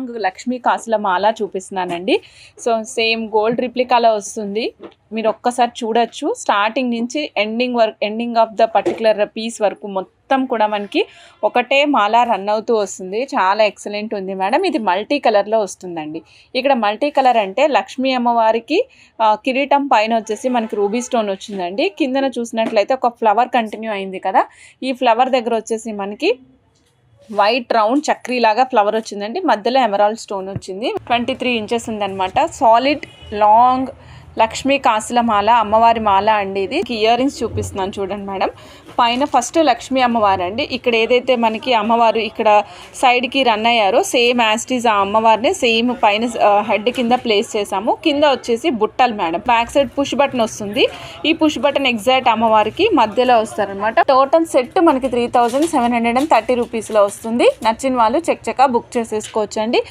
Long Lakshmi కాసుల మాల చూపిస్తున్నానండి. So same gold రిప్లికాలో వస్తుంది. మీరు ఒక్కసారి చూడొచ్చు. స్టార్టింగ్ నుంచి ending of the particular piece వరకు మొత్తం కూడా మనకి ఒకటే మాల రన్ అవుతూ వస్తుంది. చాలా ఎక్సలెంట్ ఉంది మేడం. ఇది మల్టీ కలర్లో వస్తుందండి. ఇక్కడ మల్టీ కలర్ అంటే లక్ష్మీ అమ్మవారికి కిరీటం పైన వచ్చేసి మనకి రూబీ స్టోన్ వచ్చిందండి. కిందన చూసినట్లయితే ఒక ఫ్లవర్ కంటిన్యూ అయింది కదా, ఈ ఫ్లవర్ దగ్గర వచ్చేసి మనకి వైట్ రౌండ్ చక్రీ లాగా ఫ్లవర్ వచ్చిందండి. మధ్యలో ఎమరాల్డ్ స్టోన్ వచ్చింది. 23 ఇంచెస్ ఉందన్నమాట. సాలిడ్ లాంగ్ లక్ష్మీ కాసుల మాల, అమ్మవారి మాల అండి. ఇది ఇయర్ రింగ్స్ చూపిస్తున్నాను చూడండి మేడం. పైన ఫస్ట్ లక్ష్మీ అమ్మవారు అండి. ఇక్కడ ఏదైతే మనకి అమ్మవారు ఇక్కడ సైడ్కి రన్ అయ్యారో సేమ్ యాస్టీజ్ ఆ అమ్మవారిని సేమ్ పైన హెడ్ కింద ప్లేస్ చేసాము. కింద వచ్చేసి బుట్టలు madam. Back side push button వస్తుంది. ఈ పుష్ బటన్ ఎగ్జాక్ట్ అమ్మవారికి మధ్యలో వస్తారనమాట. టోటల్ సెట్ మనకి 3730 రూపీస్లో వస్తుంది. నచ్చిన వాళ్ళు చెక్ బుక్ చేసేసుకోవచ్చు అండి.